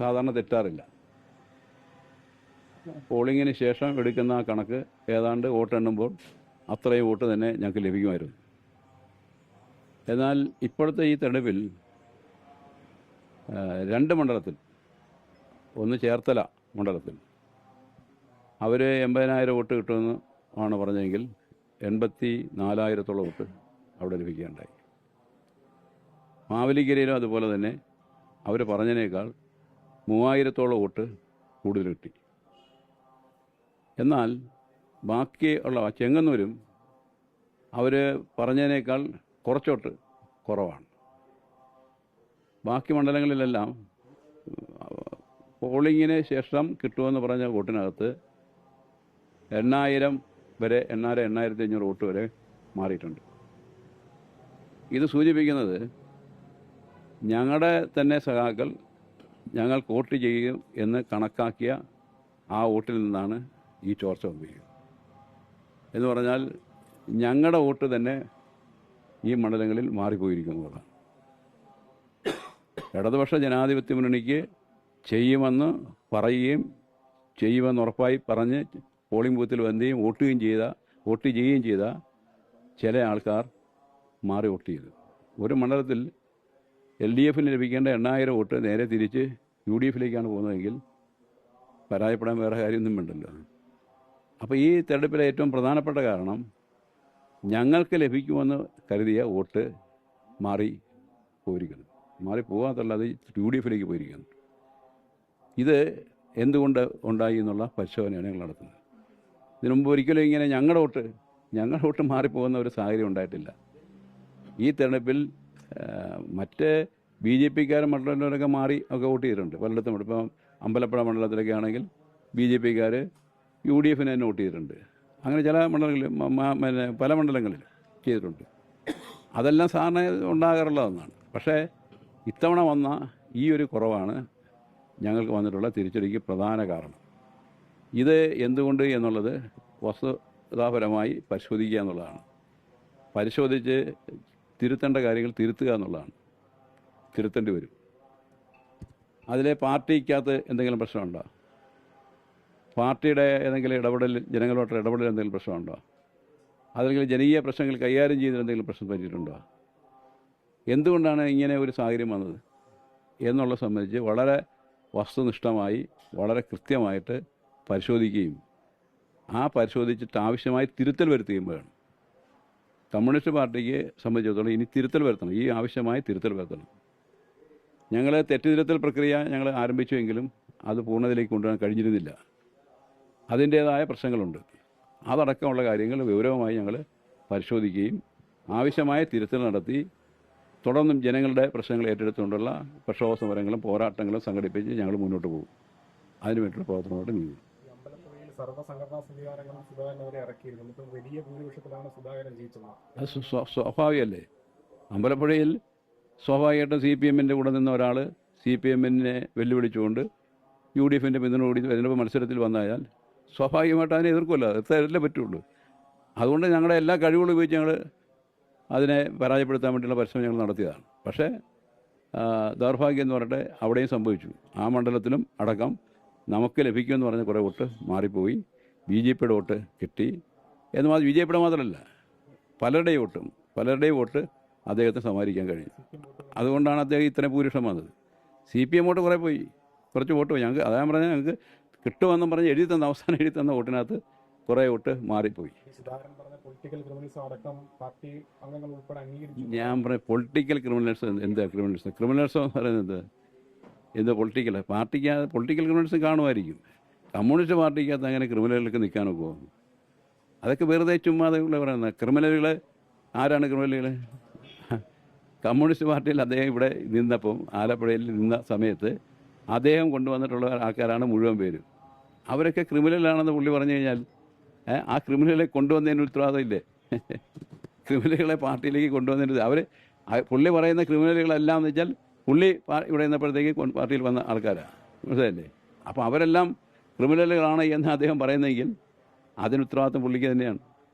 സാധാരണ തെറ്റാറില്ല. പോളിങ്ങിന് ശേഷം എടുക്കുന്ന ആ കണക്ക് ഏതാണ്ട് വോട്ടെണ്ണുമ്പോൾ അത്രയും വോട്ട് തന്നെ ഞങ്ങൾക്ക് ലഭിക്കുമായിരുന്നു. എന്നാൽ ഇപ്പോഴത്തെ ഈ തെരഞ്ഞെടുപ്പിൽ 2 മണ്ഡലത്തിൽ, ഒന്ന് ചേർത്തല മണ്ഡലത്തിൽ അവർ 80,000 വോട്ട് കിട്ടുമെന്ന് ആണ് പറഞ്ഞതെങ്കിൽ 84,000 വോട്ട് അവിടെ ലഭിക്കുകയുണ്ടായി. മാവേലിക്കരയിലും അതുപോലെ തന്നെ അവർ പറഞ്ഞതിനേക്കാൾ 3,000 വോട്ട് കൂടുതൽ കിട്ടി. എന്നാൽ ബാക്കിയുള്ള ചെങ്ങന്നൂരും അവർ പറഞ്ഞതിനേക്കാൾ കുറച്ചോട്ട് കുറവാണ്. ബാക്കി മണ്ഡലങ്ങളിലെല്ലാം പോളിങ്ങിന് ശേഷം കിട്ടുമെന്ന് പറഞ്ഞ വോട്ടിനകത്ത് 8,000 വരെ 8,500 വോട്ട് വരെ മാറിയിട്ടുണ്ട്. ഇത് സൂചിപ്പിക്കുന്നത് ഞങ്ങളുടെ തന്നെ സഖാക്കൾ ഞങ്ങൾക്ക് വോട്ട് ചെയ്യും എന്ന് കണക്കാക്കിയ ആ വോട്ടിൽ നിന്നാണ് ഈ ചോർച്ച സംഭവിക്കുന്നത്. എന്ന് പറഞ്ഞാൽ ഞങ്ങളുടെ വോട്ട് തന്നെ ഈ മണ്ഡലങ്ങളിൽ മാറിപ്പോയിരിക്കുന്നതാണ്. ഇടതുപക്ഷ ജനാധിപത്യ മുന്നണിക്ക് ചെയ്യുമെന്ന് പറയുകയും ചെയ്യുമെന്ന് ഉറപ്പായി പറഞ്ഞ് പോളിംഗ് ബൂത്തിൽ വന്നുകയും വോട്ട് ചെയ്യുകയും ചെയ്ത ചില ആൾക്കാർ മാറി വോട്ട് ചെയ്തു. ഒരു മണ്ഡലത്തിൽ LDFന് ലഭിക്കേണ്ട 8,000 വോട്ട് നേരെ തിരിച്ച് UDFിലേക്കാണ് പോകുന്നതെങ്കിൽ പരാജയപ്പെടാൻ വേറെ കാര്യമൊന്നും വേണ്ടല്ലോ. അപ്പോൾ ഈ തെരഞ്ഞെടുപ്പിലെ ഏറ്റവും പ്രധാനപ്പെട്ട കാരണം ഞങ്ങൾക്ക് ലഭിക്കുമെന്ന് കരുതിയ വോട്ട് മാറിപ്പോകാത്തല്ല, അത് UDFിലേക്ക് പോയിരിക്കുന്നു. ഇത് എന്തുകൊണ്ട് ഉണ്ടായി എന്നുള്ള പരിശോധനയാണ് ഞങ്ങൾ നടത്തുന്നത്. ഇതിനു മുമ്പ് ഒരിക്കലും ഇങ്ങനെ ഞങ്ങളുടെ വോട്ട് മാറിപ്പോകുന്ന ഒരു സാഹചര്യം ഉണ്ടായിട്ടില്ല. ഈ തെരഞ്ഞെടുപ്പിൽ മറ്റ് BJPക്കാരും മണ്ഡലത്തിലൊക്കെ മാറി ഒക്കെ വോട്ട് ചെയ്തിട്ടുണ്ട്. പലയിടത്തും ഇപ്പം അമ്പലപ്പുഴ മണ്ഡലത്തിലൊക്കെ ആണെങ്കിൽ BJPക്കാർ UDFന് തന്നെ വോട്ട് ചെയ്തിട്ടുണ്ട്. അങ്ങനെ ചില മണ്ഡലങ്ങളിൽ പല മണ്ഡലങ്ങളിൽ ചെയ്തിട്ടുണ്ട്. അതെല്ലാം സാധാരണ ഉണ്ടാകാറുള്ള ഒന്നാണ്. പക്ഷേ ഇത്തവണ വന്ന ഈ ഒരു കുറവാണ് ഞങ്ങൾക്ക് വന്നിട്ടുള്ള തിരിച്ചടിക്ക് പ്രധാന കാരണം. ഇത് എന്തുകൊണ്ട് എന്നുള്ളത് വസ്തുതാപരമായി പരിശോധിക്കുക എന്നുള്ളതാണ്. പരിശോധിച്ച് തിരുത്തേണ്ട കാര്യങ്ങൾ തിരുത്തുക എന്നുള്ളതാണ്. തിരുത്തേണ്ടി വരും. അതിലെ പാർട്ടിക്കകത്ത് എന്തെങ്കിലും പ്രശ്നമുണ്ടോ? പാർട്ടിയുടെ ഏതെങ്കിലും ഇടപെടൽ, ജനങ്ങളുമായിട്ടുള്ള ഇടപെടൽ എന്തെങ്കിലും പ്രശ്നമുണ്ടോ? അല്ലെങ്കിൽ ജനകീയ പ്രശ്നങ്ങൾ കൈകാര്യം ചെയ്തതിൽ എന്തെങ്കിലും പ്രശ്നം പറ്റിയിട്ടുണ്ടോ? എന്തുകൊണ്ടാണ് ഇങ്ങനെ ഒരു സാഹചര്യം വന്നത് എന്നുള്ള സംബന്ധിച്ച് വളരെ വസ്തുനിഷ്ഠമായി വളരെ കൃത്യമായിട്ട് പരിശോധിക്കുകയും ആ പരിശോധിച്ചിട്ട് ആവശ്യമായി തിരുത്തൽ വരുത്തുകയും വേണം. കമ്മ്യൂണിസ്റ്റ് പാർട്ടിക്ക് സംബന്ധിച്ചിടത്തോളം ഇനി തിരുത്തൽ വരുത്തണം, ഈ ആവശ്യമായി തിരുത്തൽ വരുത്തണം. ഞങ്ങൾ തെറ്റുതിരുത്തൽ പ്രക്രിയ ഞങ്ങൾ ആരംഭിച്ചുവെങ്കിലും അത് പൂർണ്ണതയിലേക്ക് കൊണ്ടുവരാൻ കഴിഞ്ഞിരുന്നില്ല. അതിൻ്റേതായ പ്രശ്നങ്ങളുണ്ട്. അതടക്കമുള്ള കാര്യങ്ങൾ വിവരവുമായി ഞങ്ങൾ പരിശോധിക്കുകയും ആവശ്യമായ തിരുത്തൽ നടത്തി തുടർന്നും ജനങ്ങളുടെ പ്രശ്നങ്ങൾ ഏറ്റെടുത്തുകൊണ്ടുള്ള പ്രക്ഷോഭ സമരങ്ങളും പോരാട്ടങ്ങളും സംഘടിപ്പിച്ച് ഞങ്ങൾ മുന്നോട്ട് പോകും. അതിനുവേണ്ടിയുള്ള പ്രവർത്തനത്തോടെ നീങ്ങും. അത് സ്വാഭാവികമല്ലേ? അമ്പലപ്പുഴയിൽ സ്വാഭാവികമായിട്ടും CPMൻ്റെ കൂടെ നിന്ന ഒരാൾ CPMനെ വെല്ലുവിളിച്ചുകൊണ്ട് UDFൻ്റെ പിന്തുണയോടി തെരഞ്ഞെടുപ്പ് മത്സരത്തിൽ വന്നായാൽ സ്വാഭാവികമായിട്ട് അതിനെ എതിർക്കുമല്ലോ. എത്രയല്ലേ പറ്റുള്ളൂ. അതുകൊണ്ട് ഞങ്ങളുടെ എല്ലാ കഴിവുകളും ഉപയോഗിച്ച് ഞങ്ങൾ അതിനെ പരാജയപ്പെടുത്താൻ വേണ്ടിയുള്ള പരിശ്രമം ഞങ്ങൾ നടത്തിയതാണ്. പക്ഷേ ദൗർഭാഗ്യം എന്ന് പറഞ്ഞിട്ട് അവിടെയും സംഭവിച്ചു. ആ മണ്ഡലത്തിലും അടക്കം നമുക്ക് ലഭിക്കുമെന്ന് പറഞ്ഞ കുറേ വോട്ട് മാറിപ്പോയി. BJPയുടെ വോട്ട് കിട്ടി എന്ന് മാത്രം, BJPയുടെ മാത്രമല്ല പലരുടെയും വോട്ട് അദ്ദേഹത്തെ സമാഹരിക്കാൻ കഴിയും. അതുകൊണ്ടാണ് അദ്ദേഹം ഇത്രയും ഭൂരിപക്ഷം വന്നത്. CPM വോട്ട് കുറച്ച് വോട്ട് പോയി. ഞങ്ങൾക്ക് അതാ പറഞ്ഞാൽ ഞങ്ങൾക്ക് കിട്ടുമെന്നും പറഞ്ഞ് അവസാനം എഴുതി തന്ന വോട്ടിനകത്ത് കുറേ വോട്ട് മാറിപ്പോയി. ഞാൻ പറഞ്ഞ പൊളിറ്റിക്കൽ ക്രിമിനൽസ് എന്താ? ക്രിമിനൽസ് എന്ന് പറയുന്നത് എന്താ? പൊളിറ്റിക്കൽ ക്രിമിനൽസ് കാണുമായിരിക്കും. കമ്മ്യൂണിസ്റ്റ് പാർട്ടിക്കകത്ത് അങ്ങനെ ക്രിമിനലുകൾക്ക് നിൽക്കാനൊക്കെ പോകുന്നു. അതൊക്കെ വെറുതെ ചുമ്മാതെ പറയുന്നത്. ക്രിമിനലുകൾ ആരാണ് ക്രിമിനലുകൾ? കമ്മ്യൂണിസ്റ്റ് പാർട്ടിയിൽ അദ്ദേഹം ഇവിടെ നിന്നപ്പം, ആലപ്പുഴയിൽ നിന്ന സമയത്ത് അദ്ദേഹം കൊണ്ടുവന്നിട്ടുള്ള ആൾക്കാരാണ് മുഴുവൻ പേരും. അവരൊക്കെ ക്രിമിനലാണെന്ന് പുള്ളി പറഞ്ഞു കഴിഞ്ഞാൽ ആ ക്രിമിനലുകളെ കൊണ്ടുവന്നതിന് ഉത്തരവാദിത്തമില്ലേ? ക്രിമിനലുകളെ പാർട്ടിയിലേക്ക് കൊണ്ടുവന്നതിന് പുള്ളി പറയുന്ന ക്രിമിനലുകളെല്ലാം എന്ന് വെച്ചാൽ പുള്ളി ഇവിടെ നിന്നപ്പോഴത്തേക്ക് പാർട്ടിയിൽ വന്ന ആൾക്കാരാണ്, മനസ്സിലല്ലേ? അപ്പോൾ അവരെല്ലാം ക്രിമിനലുകളാണ് എന്ന് അദ്ദേഹം പറയുന്നെങ്കിൽ അതിന് ഉത്തരവാദിത്വം പുള്ളിക്ക് തന്നെയാണ്.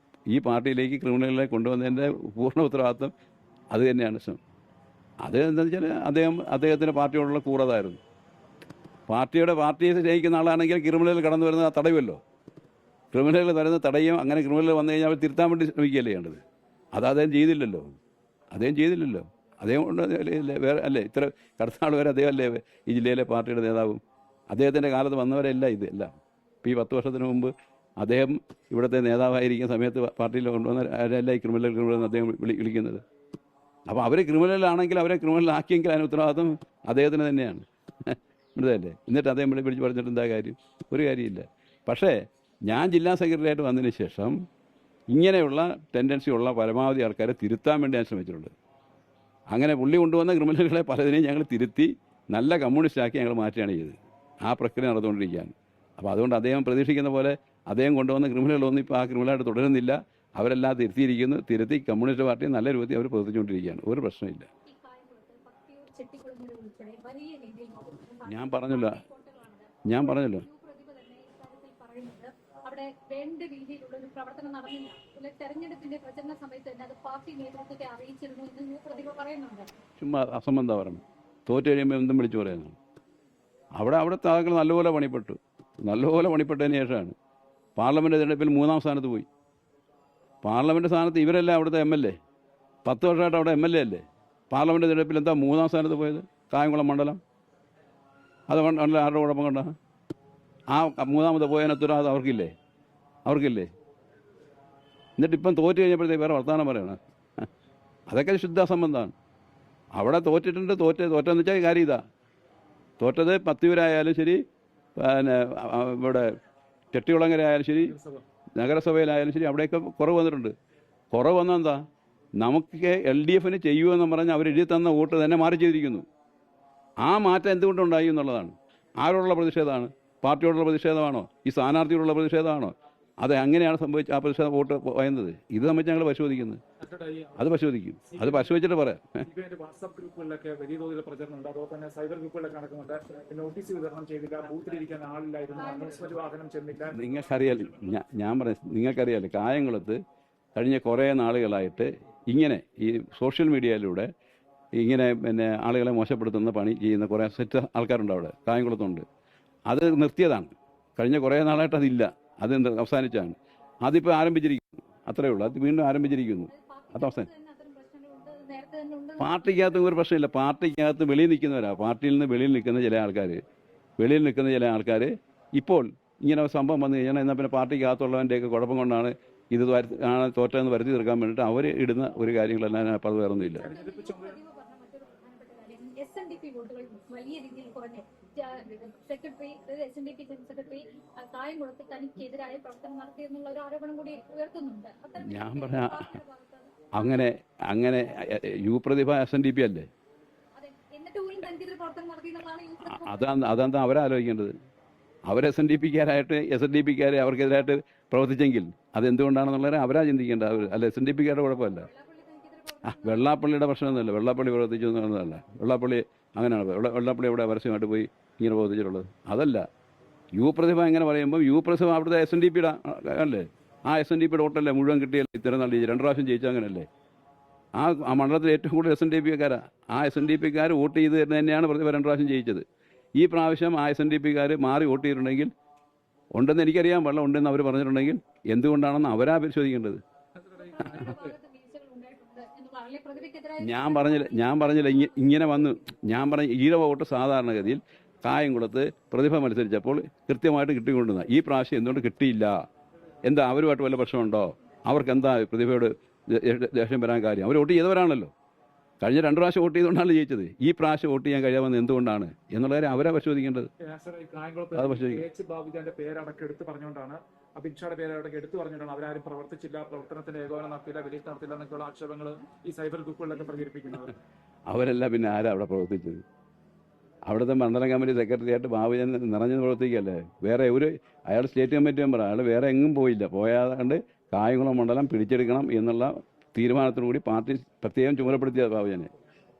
ഈ പാർട്ടിയിലേക്ക് ക്രിമിനലുകളെ കൊണ്ടുവന്നതിൻ്റെ പൂർണ്ണ ഉത്തരവാദിത്വം അത് തന്നെയാണ്. അത് എന്താണെന്ന് വെച്ചാൽ അദ്ദേഹത്തിൻ്റെ പാർട്ടിയോടുള്ള കൂറതായിരുന്നു. പാർട്ടിയെ സ്നേഹിക്കുന്ന ആളാണെങ്കിൽ ക്രിമിനൽ കടന്നു വരുന്നത് തടയുമല്ലോ. ക്രിമിനലുകൾ വരുന്നത് തടയും. അങ്ങനെ ക്രിമിനൽ വന്നു കഴിഞ്ഞാൽ അവർ തിരുത്താൻ വേണ്ടി ശ്രമിക്കുകയല്ലേ ചെയ്യേണ്ടത്. അത് അദ്ദേഹം ചെയ്തില്ലല്ലോ. അദ്ദേഹം കൊണ്ട് വേറെ അല്ലേ ഇത്ര കടത്ത ആൾ വരെ അദ്ദേഹം അല്ലേ ഈ ജില്ലയിലെ പാർട്ടിയുടെ നേതാവും. അദ്ദേഹത്തിൻ്റെ കാലത്ത് വന്നവരല്ല ഇതെല്ലാം. ഇപ്പോൾ ഈ 10 വർഷത്തിന് മുമ്പ് അദ്ദേഹം ഇവിടുത്തെ നേതാവായിരിക്കുന്ന സമയത്ത് പാർട്ടിയിൽ കൊണ്ടുവന്ന ആരല്ല ഈ ക്രിമിനൽ അദ്ദേഹം വിളിക്കുന്നത്. അപ്പോൾ അവർ ക്രിമിനലാണെങ്കിൽ അവരെ ക്രിമിനലാക്കിയെങ്കിൽ അതിന് ഉത്തരവാദിത്വം അദ്ദേഹത്തിന് തന്നെയാണ്. മനസ്സിലല്ലേ? എന്നിട്ട് അദ്ദേഹം വിളിച്ച് പറഞ്ഞിട്ട് എന്താ കാര്യം? ഒരു കാര്യമില്ല. പക്ഷേ ഞാൻ ജില്ലാ സെക്രട്ടറി ആയിട്ട് വന്നതിന് ശേഷം ഇങ്ങനെയുള്ള ടെൻഡൻസി ഉള്ള പരമാവധി ആൾക്കാരെ തിരുത്താൻ വേണ്ടി ഞാൻ ശ്രമിച്ചിട്ടുണ്ട്. അങ്ങനെ പുള്ളി കൊണ്ടുവന്ന ക്രിമിനലുകളെ പലതിനെയും ഞങ്ങൾ തിരുത്തി നല്ല കമ്മ്യൂണിസ്റ്റാക്കി ഞങ്ങൾ മാറ്റുകയാണ് ചെയ്തത്. ആ പ്രക്രിയ നടന്നുകൊണ്ടിരിക്കുകയാണ്. അപ്പോൾ അതുകൊണ്ട് അദ്ദേഹം പ്രതീക്ഷിക്കുന്ന പോലെ അദ്ദേഹം കൊണ്ടുവന്ന ക്രിമിനലുകളൊന്നും ഇപ്പോൾ ആ ക്രിമിനലായിട്ട് തുടരുന്നില്ല. അവരെല്ലാം തിരുത്തി കമ്മ്യൂണിസ്റ്റ് പാർട്ടി നല്ല രൂപത്തിൽ അവർ പ്രവർത്തിച്ചുകൊണ്ടിരിക്കുകയാണ്. ഒരു പ്രശ്നമില്ല. ഞാൻ പറഞ്ഞല്ലോ അവിടെ വേണ്ട രീതിയിലുള്ള ഒരു പ്രവർത്തനം നടന്നില്ല. തെരഞ്ഞെടുപ്പിന്റെ പ്രചരണ സമയത്ത് തന്നെ അത് പാർട്ടി നേതൃത്വത്തെ അറിയിച്ചിരുന്നു എന്ന് പ്രതിഭ പറയുന്നുണ്ട്. ചുമ്മാ അസംബന്ധ പറഞ്ഞു. തോറ്റു കഴിയുമ്പോൾ എന്തും വിളിച്ചു പറയുന്നു. അവിടുത്തെ ആളുകൾ നല്ലപോലെ പണിപ്പെട്ടതിന് ശേഷമാണ് പാർലമെൻറ്റ് തെരഞ്ഞെടുപ്പിൽ 3-ാം സ്ഥാനത്ത് പോയി. പാർലമെൻറ്റ് സ്ഥാനത്ത് ഇവരല്ല അവിടുത്തെ MLA. 10 വർഷമായിട്ട് അവിടെ MLA അല്ലേ. പാർലമെൻറ്റ് തെരഞ്ഞെടുപ്പിൽ എന്താ 3-ാം സ്ഥാനത്ത് പോയത്? കായംകുളം മണ്ഡലം. അത് ആരുടെ കുഴപ്പം കൊണ്ടാ? ആ 3-ാമത് പോയതിനൊത്തൊരു അത് അവർക്കില്ലേ. എന്നിട്ട് ഇപ്പം തോറ്റ് കഴിഞ്ഞപ്പോഴത്തേക്ക് വേറെ വർത്തമാനം പറയണം. അതൊക്കെ ശുദ്ധ അസംബന്ധമാണ്. അവിടെ തോറ്റെന്ന് വെച്ചാൽ കാര്യം ഇതാ. തോറ്റത് പത്തിയൂരായാലും ശരി, പിന്നെ ഇവിടെ ചെട്ടികുളങ്ങര ആയാലും ശരി, നഗരസഭയിലായാലും ശരി, അവിടെയൊക്കെ കുറവ് വന്നിട്ടുണ്ട്. കുറവ് വന്നെന്താ? നമുക്ക് LDFന് ചെയ്യുമെന്ന് പറഞ്ഞ് അവർ എഴുതി തന്ന വോട്ട് തന്നെ മാറി ചെയ്തിരിക്കുന്നു. ആ മാറ്റം എന്തുകൊണ്ടുണ്ടായി എന്നുള്ളതാണ്. ആരോടുള്ള പ്രതിഷേധമാണ്? പാർട്ടിയോടുള്ള പ്രതിഷേധമാണോ? ഈ സ്ഥാനാർത്ഥിയോടുള്ള പ്രതിഷേധമാണോ? അത് അങ്ങനെയാണ് സംഭവിച്ചത്. ആ പ്രതിഷേധ വോട്ട് പോയത്. ഇത് സംബന്ധിച്ച് ഞങ്ങൾ പരിശോധിക്കുന്നത്. അത് പരിശോധിച്ചിട്ട് പറയാം. വാട്സാപ്പ് ഗ്രൂപ്പുകളിലൊക്കെ വലിയ തോതിൽ പ്രചരണം ഉണ്ട്. അതുപോലെ തന്നെ സൈബർ ഗ്രൂപ്പുകളിലൊക്കെ നടക്കുന്നുണ്ട്. നോട്ടീസ് വിതരണം ചെയ്തില്ല, ബൂത്തിലിരിക്കാൻ ആളില്ലായിരുന്നു, അനൗൺസ്മെന്റ് വാഹനം ചെന്നില്ല. നിങ്ങൾക്കറിയാലോ കായംകുളത്ത് കഴിഞ്ഞ കുറേ നാളുകളായിട്ട് ഇങ്ങനെ ഈ സോഷ്യൽ മീഡിയയിലൂടെ ഇങ്ങനെ ആളുകളെ മോശപ്പെടുത്തുന്ന പണി ചെയ്യുന്ന കുറേ സെറ്റ് ആൾക്കാരുണ്ട് അവിടെ കായംകുളത്തുണ്ട്. അത് നിർത്തിയതാണ്. കഴിഞ്ഞ കുറേ നാളായിട്ട് അതില്ല. അത് അവസാനിച്ചാണ്. അതിപ്പോൾ ആരംഭിച്ചിരിക്കുന്നു. അത്രയേ ഉള്ളൂ. അത് വീണ്ടും ആരംഭിച്ചിരിക്കുന്നു. അത് അവസാനം. പാർട്ടിക്കകത്ത് ഒരു പ്രശ്നമില്ല. പാർട്ടിക്കകത്ത് വെളിയിൽ നിൽക്കുന്നവരാണ്. പാർട്ടിയിൽ നിന്ന് വെളിയിൽ നിൽക്കുന്ന ചില ആൾക്കാർ ഇപ്പോൾ ഇങ്ങനെ ഒരു സംഭവം വന്നു കഴിഞ്ഞാൽ എന്നാൽ പിന്നെ പാർട്ടിക്കകത്തുള്ളവൻ്റെയൊക്കെ കുഴപ്പം കൊണ്ടാണ് ഇത് തോറ്റതെന്ന് വരുത്തി തീർക്കാൻ വേണ്ടിയിട്ട് അവർ ഇടുന്ന ഒരു കാര്യങ്ങളെല്ലാം അപ്പോൾ അത് വേറൊന്നുമില്ല. വലിയ രീതിയിൽ കുറഞ്ഞു. SNDP ജനറൽ സെക്രട്ടറി കായംകുളത്ത് തനിക്കെതിരായ പ്രവർത്തനം നടത്തിയെന്നുള്ള ഒരു ആരോപണം കൂടി ഉയർത്തുന്നുണ്ട്. ഞാൻ പറഞ്ഞ അങ്ങനെ പ്രതിഭ SNDP അല്ലേ? അതെന്താ അവരാലോചിക്കേണ്ടത്? അവർ SNDPക്കാരെ അവർക്കെതിരായിട്ട് പ്രവർത്തിച്ചെങ്കിൽ അതെന്തുകൊണ്ടാണെന്നുള്ളത് അവരാ ചിന്തിക്കേണ്ടത്. അല്ല SNDPക്കാരുടെ കുഴപ്പമല്ല. വെള്ളാപ്പള്ളിയുടെ പ്രശ്നമൊന്നുമില്ല. വെള്ളാപ്പള്ളി പ്രവർത്തിച്ചു എന്നതല്ല. വെള്ളാപ്പള്ളി അങ്ങനെയാണ്. വെള്ളാപ്പള്ളി എവിടെ പരസ്യമായിട്ട് പോയി ഇങ്ങനെ പ്രവർത്തിച്ചിട്ടുള്ളത്? അതല്ല. പ്രതിഭ എങ്ങനെ പറയുമ്പോൾ പ്രതിഭ അവിടുത്തെ SNDPയുടെ അല്ലേ? ആ SNDPയുടെ വോട്ടല്ലേ മുഴുവൻ കിട്ടിയല്ലേ ഇത്തരം നാൾ 2 പ്രാവശ്യം ജയിച്ചാൽ അങ്ങനെയല്ലേ? ആ മണ്ഡലത്തിൽ ഏറ്റവും കൂടുതൽ SNDPക്കാരാണ്. ആ SNDPക്കാർ വോട്ട് ചെയ്ത് തന്നെയാണ് പ്രതിഭ 2 പ്രാവശ്യം ജയിച്ചത്. ഈ പ്രാവശ്യം ആ SNDPക്കാർ മാറി വോട്ട് ചെയ്തിട്ടുണ്ടെങ്കിൽ ഉണ്ടെന്ന് എനിക്കറിയാൻ പാടില്ല. ഉണ്ടെന്ന് അവർ പറഞ്ഞിട്ടുണ്ടെങ്കിൽ എന്തുകൊണ്ടാണെന്ന് അവരാ പരിശോധിക്കേണ്ടത്. ഞാൻ പറഞ്ഞില്ല ഇങ്ങനെ വന്നു. ഞാൻ പറഞ്ഞ ഈഴവ വോട്ട് സാധാരണഗതിയിൽ കായംകുളത്ത് പ്രതിഭ മത്സരിച്ചപ്പോൾ കൃത്യമായിട്ട് കിട്ടിക്കൊണ്ടുവന്ന ഈ പ്രാവശ്യം എന്തുകൊണ്ട് കിട്ടിയില്ല? എന്താ അവരുമായിട്ട് വല്ല പ്രശ്നമുണ്ടോ? അവർക്ക് എന്താ പ്രതിഭയോട് ദേഷ്യം വരാൻ കാര്യം? അവർ വോട്ട് ചെയ്തവരാണല്ലോ. കഴിഞ്ഞ 2 പ്രാവശ്യം വോട്ട് ചെയ്തുകൊണ്ടാണ് ജയിച്ചത്. ഈ പ്രാവശ്യം വോട്ട് ചെയ്യാൻ കഴിയാമെന്ന് എന്തുകൊണ്ടാണ് എന്നുള്ള കാര്യം അവരാ പരിശോധിക്കേണ്ടത്. അത് ബാബുജാന്റെ പേരടക്കം എടുത്തു പറഞ്ഞുകൊണ്ടാണ്, അമിത്ഷായുടെ പേരടക്കം എടുത്തു പറഞ്ഞുകൊണ്ടാണ് അവരാരും പ്രവർത്തിച്ചില്ല, പ്രവർത്തനത്തിന്റെ ഏകോപനം നടത്തില്ല, വിലയിരുത്തൽ നടത്തില്ല എന്നൊക്കെയുള്ള ആക്ഷേപങ്ങൾ ഈ സൈബർ ഗ്രൂപ്പുകളിലൊക്കെ പ്രചരിപ്പിക്കുന്നത്. അവരല്ല പിന്നെ ആരാ അവിടെ പ്രവർത്തിച്ചത്? അവിടുത്തെ മണ്ഡലം കമ്മിറ്റി സെക്രട്ടറി ആയിട്ട് ബാബുജൻ നിറഞ്ഞു പ്രവർത്തിക്കുകയല്ലേ. വേറെ അയാൾ സ്റ്റേറ്റ് കമ്മിറ്റി മെമ്പർ. അയാൾ വേറെ എങ്ങും പോയില്ല. പോയാണ്ട് കായംകുളം മണ്ഡലം പിടിച്ചെടുക്കണം എന്നുള്ള തീരുമാനത്തിനുകൂടി പാർട്ടി പ്രത്യേകം ചുമതലപ്പെടുത്തിയ ബാബുജനെ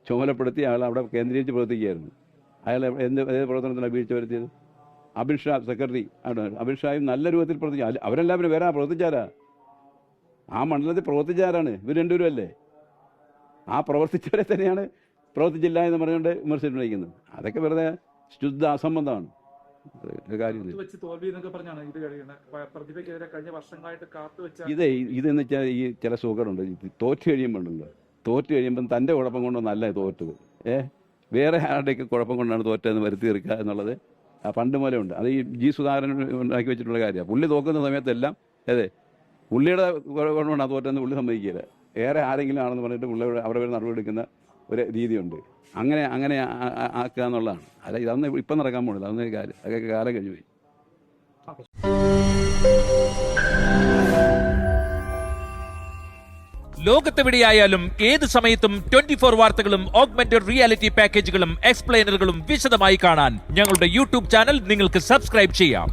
ചുമതലപ്പെടുത്തി അയാൾ അവിടെ കേന്ദ്രീകരിച്ച് പ്രവർത്തിക്കുകയായിരുന്നു. അയാൾ ഏത് പ്രവർത്തനത്തിലാണ് വീഴ്ച വരുത്തിയത്? അമിത്ഷാ സെക്രട്ടറി ആണ്. അമിത്ഷായും നല്ല രൂപത്തിൽ പ്രവർത്തിച്ചു. അവരെല്ലാവരും വേറെ പ്രവർത്തിച്ചാരാ? ആ മണ്ഡലത്തിൽ പ്രവർത്തിച്ചാരാണ്? ഇവർ രണ്ടുപേരും അല്ലേ? ആ പ്രവർത്തിച്ചവരെ തന്നെയാണ് പ്രവർത്തിച്ചില്ല എന്ന് പറഞ്ഞുകൊണ്ട് വിമർശിച്ചിരിക്കുന്നത്. അതൊക്കെ വെറുതെ ശുദ്ധ അസംബന്ധമാണ്. അത് കാര്യമൊന്നും കാത്തു വെച്ച് തോൽവി എന്നൊക്കെ പറഞ്ഞാണ് ഇത് കഴിയുന്നത്. പ്രതിഭയ്ക്കെതിരെ കഴിഞ്ഞ വർഷങ്ങളായിട്ട് കാത്തു വെച്ച ഇതെന്ന് വെച്ചാൽ ഈ ചില സുഖമുണ്ട്. തോറ്റ് കഴിയുമ്പോണ്ടല്ലോ, തോറ്റ് കഴിയുമ്പം തൻ്റെ കുഴപ്പം കൊണ്ടൊന്നല്ല തോറ്റത്, വേറെ ആരുടെയൊക്കെ കുഴപ്പം കൊണ്ടാണ് തോറ്റതെന്ന് വരുത്തി തീർക്കുക എന്നുള്ളത് പണ്ട് മൂലം ഉണ്ട്. അത് ഈ ജി സുധാകരൻ ഉണ്ടാക്കി വെച്ചിട്ടുള്ള കാര്യമാണ്. പുള്ളി തോക്കുന്ന സമയത്തെല്ലാം പുള്ളിയുടെ കുഴപ്പം കൊണ്ടാണ് തോറ്റതെന്ന് പുള്ളി സമ്മതിക്കില്ല. വേറെ ആരെങ്കിലും ആണെന്ന് പറഞ്ഞിട്ട് പുള്ളിയോട് അവരെ നടപടിയെടുക്കുന്ന ഒരു രീതിയുണ്ട്. അങ്ങനെ ആക്കുക എന്നുള്ളതാണ്. അല്ല, ഇതൊന്നും ഇപ്പം നടക്കാൻ പോണില്ല. അതൊന്നും കാര്യം, അതൊക്കെ കാലം കഴിഞ്ഞു പോയി. ലോകത്തെവിടെയായാലും ഏത് സമയത്തും 24 വാർത്തകളും ഓഗ്മെന്റഡ് റിയാലിറ്റി പാക്കേജുകളും എക്സ്പ്ലെയിനറുകളും വിശദമായി കാണാൻ ഞങ്ങളുടെ യൂട്യൂബ് ചാനൽ നിങ്ങൾക്ക് സബ്സ്ക്രൈബ് ചെയ്യാം.